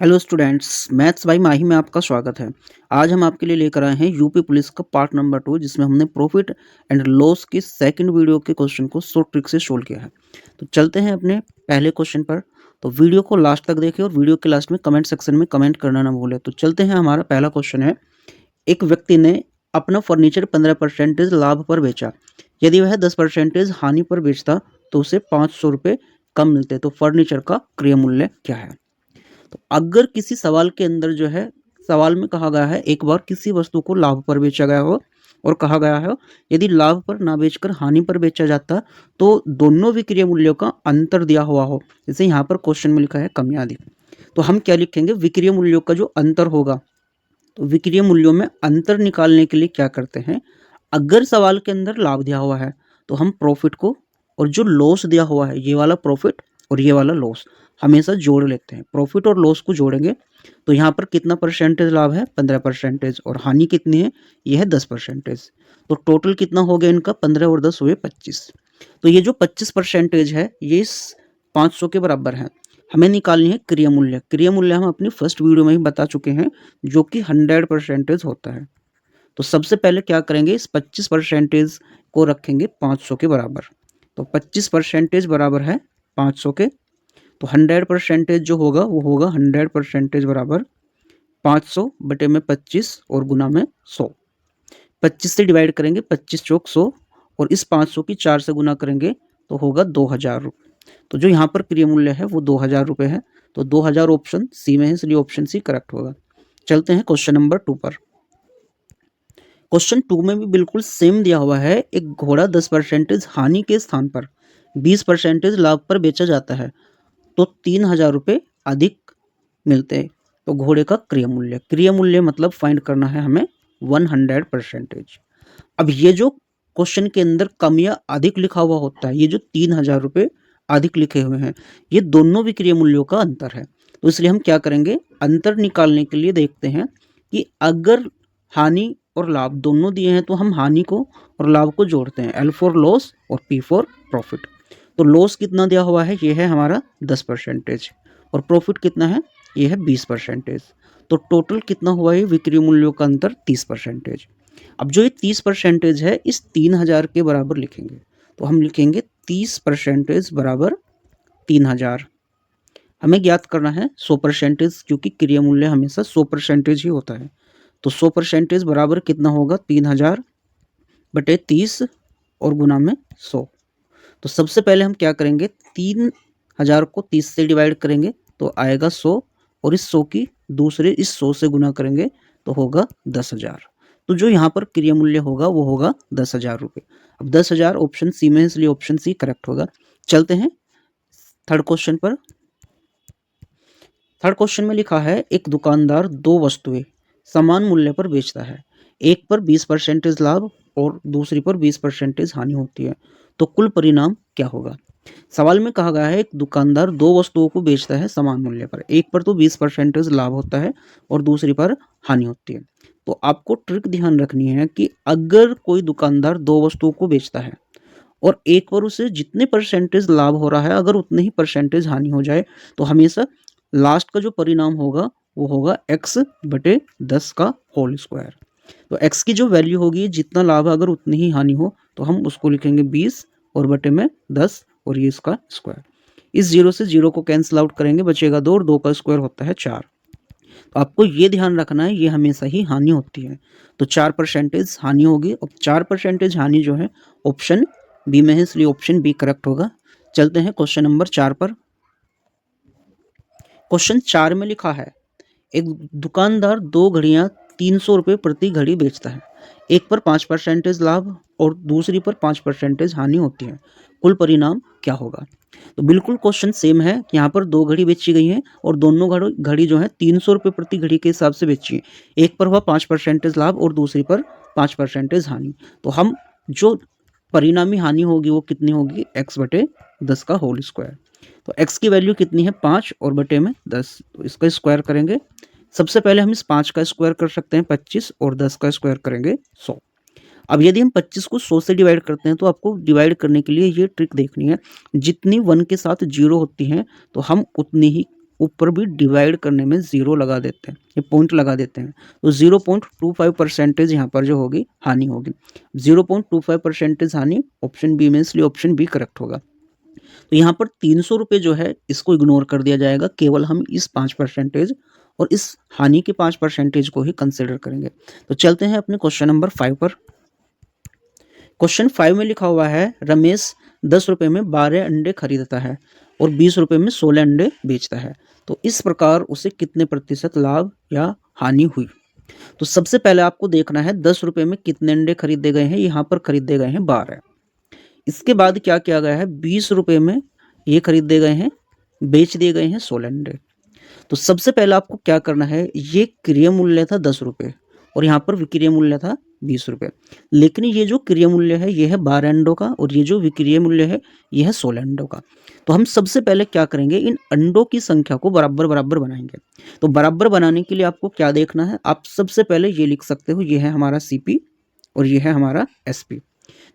Hello students, maths by माही में आपका स्वागत है। आज हम आपके लिए लेकर आए हैं यूपी पुलिस का पार्ट नंबर 2, जिसमें हमने प्रॉफिट एंड लॉस की सेकंड वीडियो के क्वेश्चन को शॉर्ट ट्रिक से सोल्व किया है। तो चलते हैं अपने पहले क्वेश्चन पर। तो वीडियो को लास्ट तक देखें और वीडियो के लास्ट में कमेंट सेक्शन में कमेंट करना ना भूलें। तो चलते हैं, हमारा पहला क्वेश्चन है, एक व्यक्ति ने अपना फर्नीचर 15% लाभ पर बेचा। यदि वह 10% हानि पर बेचता तो उसे 500 रुपये कम मिलते। तो फर्नीचर का क्रय मूल्य क्या है? तो अगर किसी सवाल के अंदर जो है, सवाल में कहा गया है एक बार किसी वस्तु को लाभ पर बेचा गया हो और कहा गया है यदि लाभ पर ना बेचकर हानि पर बेचा जाता तो दोनों विक्रय मूल्यों का अंतर दिया हुआ हो। जैसे यहाँ पर क्वेश्चन में लिखा है कमी आदि, तो हम क्या लिखेंगे? विक्रय मूल्यों का जो अंतर होगा। तो विक्रय मूल्यों में अंतर निकालने के लिए क्या करते हैं, अगर सवाल के अंदर लाभ दिया हुआ है तो हम प्रॉफिट को, और जो लॉस दिया हुआ है ये वाला प्रॉफिट और ये वाला लॉस हमेशा जोड़ लेते हैं। प्रॉफिट और लॉस को जोड़ेंगे तो यहाँ पर कितना परसेंटेज लाभ है? 15%। और हानि कितनी है? ये है 10%। तो टोटल कितना हो गया इनका? 15 और 10 हुए 25। तो ये जो 25% है ये इस 500 के बराबर है। हमें निकालनी है क्रिया मूल्य। क्रिया मूल्य हम अपनी फर्स्ट वीडियो में ही बता चुके हैं, जो कि 100% होता है। तो सबसे पहले क्या करेंगे, इस 25% को रखेंगे 500 के बराबर। तो 25% बराबर है 500 के। तो 100% जो होगा वो होगा 100% बराबर 500 बटे में 25 और गुना में 100। 25 से डिवाइड करेंगे, 25 चौक 100, और इस 500 की 4 से गुना करेंगे तो होगा 2000 रुपये। तो जो यहाँ पर क्रिय मूल्य है वो 2000 रुपये है। तो 2000 ऑप्शन सी में है, इसलिए ऑप्शन सी करेक्ट होगा। चलते हैं क्वेश्चन नंबर 2 पर। क्वेश्चन 2 में भी बिल्कुल सेम दिया हुआ है। एक घोड़ा 10% हानि के स्थान पर 20% लाभ पर बेचा जाता है तो 3000 रुपये अधिक मिलते हैं। तो घोड़े का क्रिय मूल्य, क्रिय मूल्य मतलब फाइंड करना है हमें 100%। अब ये जो क्वेश्चन के अंदर कम या अधिक लिखा हुआ होता है, ये जो 3000 रुपये अधिक लिखे हुए हैं, ये दोनों विक्रय मूल्यों का अंतर है। तो इसलिए हम क्या करेंगे, अंतर निकालने के लिए देखते हैं कि अगर हानि और लाभ दोनों दिए हैं तो हम हानि को और लाभ को जोड़ते हैं, L फॉर लॉस और P फॉर प्रॉफिट। तो लॉस कितना दिया हुआ है? ये है हमारा 10%, और प्रॉफिट कितना है? ये है 20%। तो टोटल कितना हुआ है विक्रय मूल्यों का अंतर? 30%। अब जो ये 30% है इस 3000 के बराबर लिखेंगे। तो हम लिखेंगे 30% बराबर 3000। हमें ज्ञात करना है 100%, क्योंकि क्रिय मूल्य हमेशा 100% ही होता है। तो 100% बराबर कितना होगा? 3000 बटे 30 और गुना में 100। तो सबसे पहले हम क्या करेंगे, 3000 को 30 से डिवाइड करेंगे तो आएगा 100, और इस 100 की दूसरे इस 100 से गुना करेंगे तो होगा 10,000। तो जो यहाँ पर क्रिय मूल्य होगा वो होगा 10,000 रुपये। अब 10,000 ऑप्शन सी में है, इसलिए ऑप्शन सी करेक्ट होगा। चलते हैं थर्ड क्वेश्चन पर। थर्ड क्वेश्चन में लिखा है, एक दुकानदार दो वस्तुएं समान मूल्य पर बेचता है। एक पर 20% लाभ और दूसरी पर 20% हानि होती है। तो कुल परिणाम क्या होगा? सवाल में कहा गया है एक दुकानदार दो वस्तुओं को बेचता है समान मूल्य पर। एक पर तो 20% लाभ होता है और दूसरी पर हानि होती है। तो आपको ट्रिक ध्यान रखनी है कि अगर कोई दुकानदार दो वस्तुओं को बेचता है और एक पर उसे जितने परसेंटेज लाभ हो रहा है अगर उतने ही परसेंटेज हानि हो जाए, तो हमेशा लास्ट का जो परिणाम होगा वो होगा x बटे 10 का होल स्क्वायर। तो x की जो वैल्यू होगी, जितना लाभ अगर उतनी ही हानि हो, तो हम उसको लिखेंगे 20 और बटे में 10 और ये इसका स्क्वायर। इस 0 से 0 को कैंसिल आउट करेंगे, बचेगा 2 और 2 का स्क्वायर होता है 4। तो आपको ये ध्यान रखना है ये हमेशा ही हानि होती है। तो 4% हानि होगी, और 4% हानि जो है ऑप्शन बी में है, इसलिए ऑप्शन बी करेक्ट होगा। चलते हैं क्वेश्चन नंबर 4 पर। क्वेश्चन 4 में लिखा है, एक दुकानदार दो घड़ियां 300 रुपये प्रति घड़ी बेचता है। एक पर 5% लाभ और दूसरी पर 5% हानि होती है। कुल परिणाम क्या होगा? तो बिल्कुल क्वेश्चन सेम है। यहाँ पर दो घड़ी बेची गई है और दोनों घड़ी जो है 300 रुपये प्रति घड़ी के हिसाब से बेची है। एक पर हुआ 5% लाभ और दूसरी पर 5% हानि। तो हम जो परिणामी हानि होगी वो कितनी होगी? x बटे 10 का होल स्क्वायर। तो x की वैल्यू कितनी है? 5 और बटे में 10। तो इसका स्क्वायर करेंगे। सबसे पहले हम इस 5 का स्क्वायर कर सकते हैं 25, और 10 का स्क्वायर करेंगे 100। अब यदि हम 25 को 100 से डिवाइड करते हैं तो आपको डिवाइड करने के लिए ये ट्रिक देखनी है। जितनी 1 के साथ 0 होती हैं तो हम उतनी ही ऊपर भी डिवाइड करने में 0 लगा देते हैं, ये पॉइंट लगा देते हैं, तो 0.25% यहाँ पर जो होगी हानि होगी। 0.25% हानि ऑप्शन बी में, इसलिए ऑप्शन बी करेक्ट होगा। तो यहाँ पर 300 रुपये जो है इसको इग्नोर कर दिया जाएगा, केवल हम इस 5% और इस हानि के 5% को ही कंसिडर करेंगे। तो चलते हैं अपने क्वेश्चन नंबर 5 पर। क्वेश्चन 5 में लिखा हुआ है, रमेश 10 रुपये में 12 अंडे खरीदता है और 20 रुपये में 16 अंडे बेचता है, तो इस प्रकार उसे कितने प्रतिशत लाभ या हानि हुई। तो सबसे पहले आपको देखना है 10 रुपये में कितने अंडे खरीदे गए हैं, यहाँ पर खरीदे गए हैं 12। इसके बाद क्या किया गया है, 20 रुपये में ये खरीदे गए हैं, बेच दिए गए हैं 16 अंडे। तो सबसे पहले आपको क्या करना है, ये क्रिय मूल्य था 10 रुपये और यहाँ पर विक्रय मूल्य था 20 रुपये, लेकिन ये जो क्रिय मूल्य है ये है 12 अंडों का और ये जो विक्रय मूल्य है ये है 16 अंडों का। तो हम सबसे पहले क्या करेंगे, इन अंडों की संख्या को बराबर बराबर बनाएंगे। तो बराबर बनाने के लिए आपको क्या देखना है, आप सबसे पहले ये लिख सकते हो, ये है हमारा CP और ये है हमारा SP।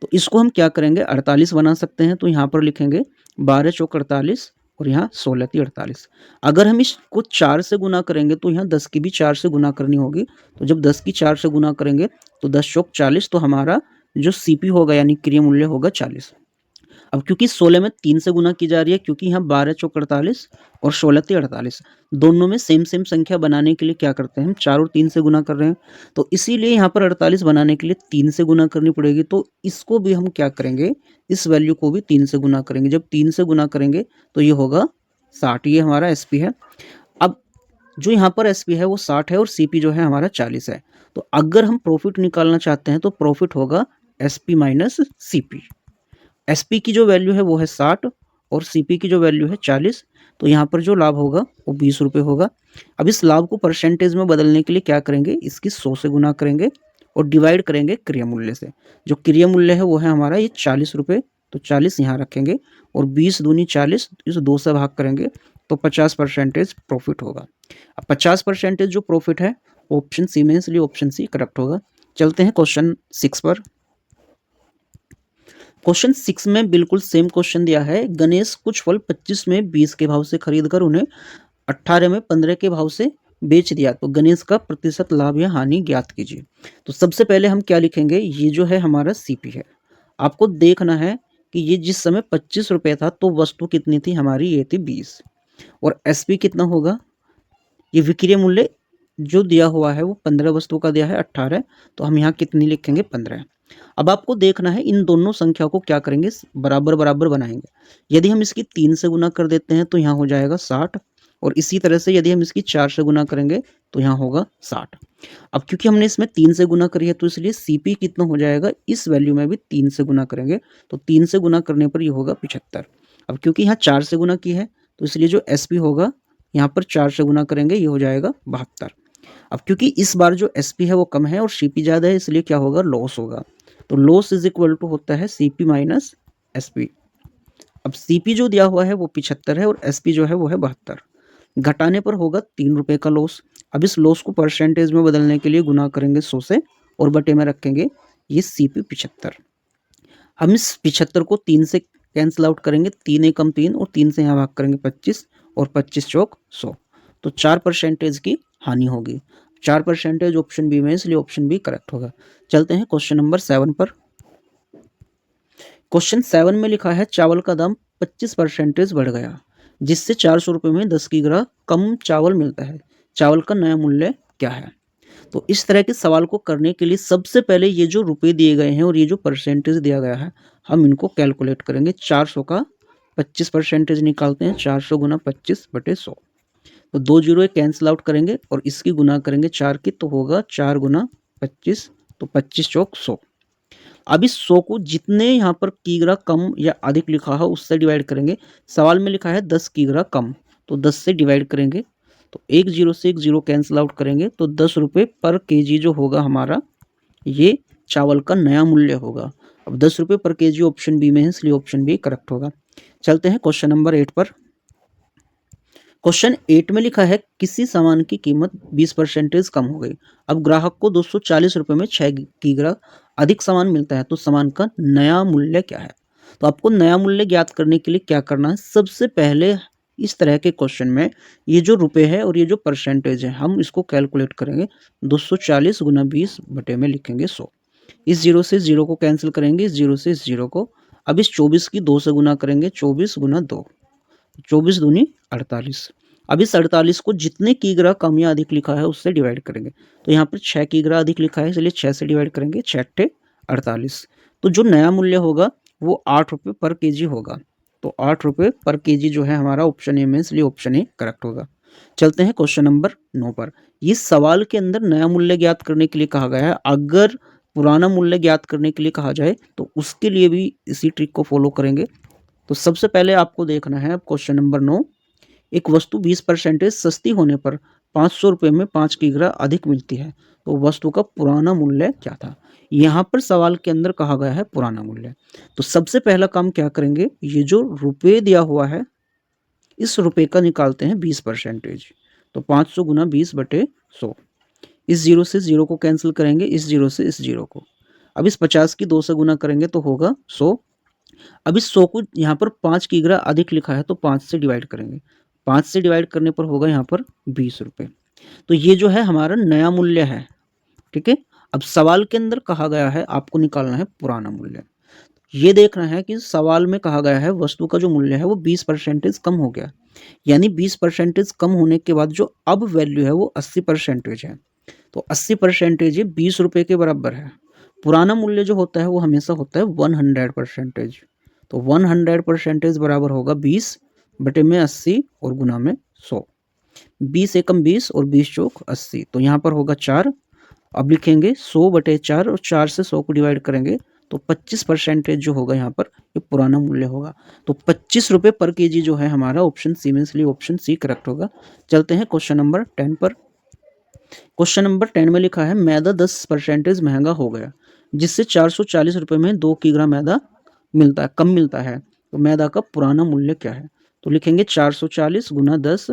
तो इसको हम क्या करेंगे, 48 बना सकते हैं। तो यहाँ पर लिखेंगे 12 चौक 48 और यहाँ 16 × 48। अगर हम इसको 4 से गुना करेंगे तो यहाँ 10 की भी 4 से गुना करनी होगी। तो जब 10 की 4 से गुना करेंगे तो 10 चौक 40, तो हमारा जो CP होगा यानी क्रिय मूल्य होगा 40। अब क्योंकि 16 में 3 से गुना की जा रही है, क्योंकि यहाँ 12 चौक 48 और 16 × 48 दोनों में सेम संख्या बनाने के लिए क्या करते हैं, हम 4 और 3 से गुना कर रहे हैं। तो इसीलिए यहाँ पर 48 बनाने के लिए 3 से गुना करनी पड़ेगी। तो इसको भी हम क्या करेंगे, इस वैल्यू को भी 3 से गुना करेंगे। जब 3 से गुना करेंगे तो ये होगा 60, ये हमारा SP है। अब जो यहाँ पर SP है वो 60 है और CP जो है हमारा 40 है। तो अगर हम प्रॉफिट निकालना चाहते हैं तो प्रॉफिट होगा SP माइनस CP। SP की जो वैल्यू है वो है 60 और CP की जो वैल्यू है 40। तो यहाँ पर जो लाभ होगा वो 20 रुपये होगा। अब इस लाभ को परसेंटेज में बदलने के लिए क्या करेंगे, इसकी 100 से गुना करेंगे और डिवाइड करेंगे क्रिय मूल्य से। जो क्रिय मूल्य है वो है हमारा ये 40 रुपये, तो 40 यहाँ रखेंगे और 20 दूनी 40, इस 2 से भाग करेंगे तो 50% प्रॉफिट होगा। अब 50% जो प्रॉफिट है ऑप्शन सी में, इसलिए ऑप्शन सी करेक्ट होगा। चलते हैं क्वेश्चन 6 पर। क्वेश्चन 6 में बिल्कुल सेम क्वेश्चन दिया है, गणेश कुछ फल 25 में 20 के भाव से खरीदकर उन्हें 18 में 15 के भाव से बेच दिया, तो गणेश का प्रतिशत लाभ या हानि ज्ञात कीजिए। तो सबसे पहले हम क्या लिखेंगे, ये जो है हमारा CP है। आपको देखना है कि ये जिस समय 25 रुपये था तो वस्तु कितनी थी हमारी, ये थी 20 और SP कितना होगा, ये विक्रय मूल्य जो दिया हुआ है वो 15 वस्तु का दिया है 18, तो हम यहाँ कितनी लिखेंगे 15। अब आपको देखना है इन दोनों संख्या को क्या करेंगे, बराबर बराबर बनाएंगे। यदि हम इसकी 3 से गुना कर देते हैं तो यहाँ हो जाएगा 60 और इसी तरह से यदि हम इसकी 4 से गुना करेंगे तो यहाँ होगा 60। अब क्योंकि हमने इसमें 3 से गुना करी है तो इसलिए CP कितना हो जाएगा, इस वैल्यू में भी 3 से गुना करेंगे तो 3 से गुना करने पर ये होगा 75। अब क्योंकि यहाँ 4 से गुना की है तो इसलिए जो SP होगा यहाँ पर 4 से गुना करेंगे, ये हो जाएगा 72। अब क्योंकि इस बार जो SP है वो कम है और CP ज़्यादा है, इसलिए क्या होगा, लॉस होगा। तो लॉस इज इक्वल टू होता है CP माइनस SP। अब CP जो दिया हुआ है वो 75 है और SP जो है वो है 72। घटाने पर होगा 3 रुपये का लॉस। अब इस लॉस को परसेंटेज में बदलने के लिए गुना करेंगे 100 से और बटे में रखेंगे ये CP 75। हम इस 75 को 3 से कैंसिल आउट करेंगे, 3 एकम 3 और 3 से यहाँ भाग करेंगे 25 और 25 चौक 100, तो 4% की हानि होगी। 4% ऑप्शन बी में, इसलिए ऑप्शन बी करेक्ट होगा। चलते हैं क्वेश्चन नंबर 7 पर। क्वेश्चन 7 में लिखा है, चावल का दाम 25% बढ़ गया जिससे 400 रुपये में 10 किग्रा कम चावल मिलता है, चावल का नया मूल्य क्या है। तो इस तरह के सवाल को करने के लिए सबसे पहले ये जो रुपए दिए गए हैं और ये जो परसेंटेज दिया गया है हम इनको कैलकुलेट करेंगे। 400 का 25% निकालते हैं, 400 गुना 25 बटे 100, तो 2 जीरो कैंसिल आउट करेंगे और इसकी गुना करेंगे 4 की, तो होगा 4 गुना 25, तो 25 चौक 100। अब इस 100 को जितने यहाँ पर किग्रा कम या अधिक लिखा है उससे डिवाइड करेंगे। सवाल में लिखा है 10 किग्रा कम, तो 10 से डिवाइड करेंगे, तो 1 जीरो से 1 जीरो कैंसिल आउट करेंगे, तो 10 रुपये पर केजी जो होगा हमारा ये चावल का नया मूल्य होगा। अब 10 रुपये पर केजी ऑप्शन बी में है, इसलिए ऑप्शन बी करेक्ट होगा। चलते हैं क्वेश्चन नंबर 8 पर। क्वेश्चन 8 में लिखा है, किसी सामान की कीमत 20% कम हो गई। अब ग्राहक को 240 रुपये में 6 किग्रा अधिक सामान मिलता है, तो सामान का नया मूल्य क्या है। तो आपको नया मूल्य ज्ञात करने के लिए क्या करना है, सबसे पहले इस तरह के क्वेश्चन में ये जो रुपए है और ये जो परसेंटेज है हम इसको कैलकुलेट करेंगे। 240 गुना 20 बटे में लिखेंगे 100। इस जीरो से जीरो को कैंसिल करेंगे, इस जीरो से इस जीरो को। अब इस 24 की 2 से गुना करेंगे, 24 गुना 2, 24 दूनी 48। अब इस 48 को जितने की ग्रा कम या अधिक लिखा है उससे डिवाइड करेंगे। तो यहाँ पर 6 की ग्रा अधिक लिखा है, इसलिए 6 से डिवाइड करेंगे, 6 × 48। तो जो नया मूल्य होगा वो 8 रुपये पर केजी होगा। तो 8 रुपये पर केजी जो है हमारा ऑप्शन ए में, इसलिए ऑप्शन ए करेक्ट होगा। चलते हैं क्वेश्चन नंबर 9 पर। इस सवाल के अंदर नया मूल्य ज्ञात करने के लिए कहा गया है। अगर पुराना मूल्य ज्ञात करने के लिए कहा जाए तो उसके लिए भी इसी ट्रिक को फॉलो करेंगे। तो सबसे पहले आपको देखना है क्वेश्चन नंबर 9। एक वस्तु 20% सस्ती होने पर 500 रुपये में 5 की ग्रा अधिक मिलती है, तो वस्तु का पुराना मूल्य क्या था। यहाँ पर सवाल के अंदर कहा गया है पुराना मूल्य। तो सबसे पहला काम क्या करेंगे, ये जो रुपये दिया हुआ है इस रुपये का निकालते हैं 20%। तो 500 गुना 20 बटे 100। इस जीरो से जीरो को कैंसिल करेंगे, इस जीरो से इस जीरो को। अब इस 50 की 2 से गुना करेंगे तो होगा 100। अब इस 100 को यहाँ पर 5 की ग्रा अधिक लिखा है तो 5 से डिवाइड करेंगे। 5 से डिवाइड करने पर होगा यहाँ पर 20 रुपये। तो ये जो है हमारा नया मूल्य है। ठीक है। अब सवाल के अंदर कहा गया है आपको निकालना है पुराना मूल्य। ये देखना है कि सवाल में कहा गया है वस्तु का जो मूल्य है वो 20% कम हो गया, यानी 20% कम होने के बाद जो अब वैल्यू है वो 80% है। तो 80% ये 20 रुपये के बराबर है। पुराना मूल्य जो होता है वो हमेशा होता है 100%। तो 100% बराबर होगा 20 बटे में 80 और गुना में 100। 20 एकम 20 और 20 चौक 80, तो यहाँ पर होगा 4। अब लिखेंगे 100 बटे 4 और 4 से 100 को डिवाइड करेंगे तो 25% जो होगा यहाँ पर ये पुराना मूल्य होगा। तो 25 रुपये पर केजी जो है हमारा ऑप्शन सी में, इसलिए ऑप्शन सी करेक्ट होगा। चलते हैं क्वेश्चन नंबर 10 पर। क्वेश्चन नंबर 10 में लिखा है मैदा 10% महंगा हो गया, जिससे 440 रुपये में 2 किग्रा मैदा मिलता है, कम मिलता है। तो मैदा का पुराना मूल्य क्या है। तो लिखेंगे 440 गुना 10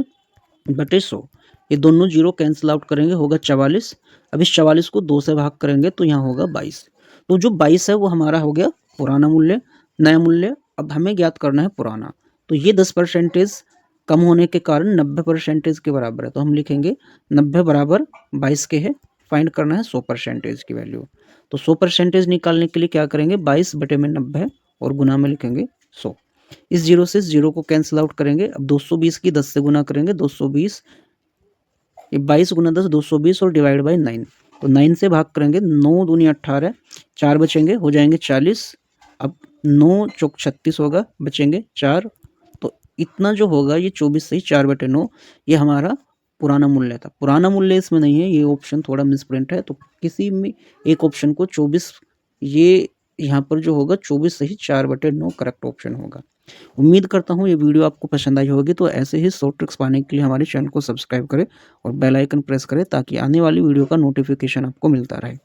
बटे 100। ये दोनों जीरो कैंसिल आउट करेंगे, होगा 44। अब इस 44 को 2 से भाग करेंगे तो यहाँ होगा 22। तो जो 22 है वो हमारा हो गया पुराना मूल्य। नया मूल्य अब हमें ज्ञात करना है पुराना। तो ये 10% कम होने के कारण 90% के बराबर है। तो हम लिखेंगे 90 बराबर 22 के है। फाइंड करना है 100% की वैल्यू। तो 100% निकालने के लिए क्या करेंगे, 22 बटे में 90 और गुना में लिखेंगे 100। इस जीरो से जीरो को कैंसिल आउट करेंगे। अब 220 की 10 से गुना करेंगे, 220, ये 22 गुना 10 220 और डिवाइड बाई 9। तो 9 से भाग करेंगे, 9 दूनी 18, 4 बचेंगे, हो जाएंगे 40। अब 9 चौक 36 होगा, बचेंगे 4। तो इतना जो होगा ये 24 से 4 बटे 9 ये हमारा पुराना मूल्य था। पुराना मूल्य इसमें नहीं है, ये ऑप्शन थोड़ा मिसप्रिंट है। तो किसी में एक ऑप्शन को 24, ये यहाँ पर जो होगा 24 से ही 4 बटे 9 करेक्ट ऑप्शन होगा। उम्मीद करता हूँ ये वीडियो आपको पसंद आई होगी। तो ऐसे ही शॉर्ट ट्रिक्स पाने के लिए हमारे चैनल को सब्सक्राइब करें और बेल आइकन प्रेस करें ताकि आने वाली वीडियो का नोटिफिकेशन आपको मिलता रहे।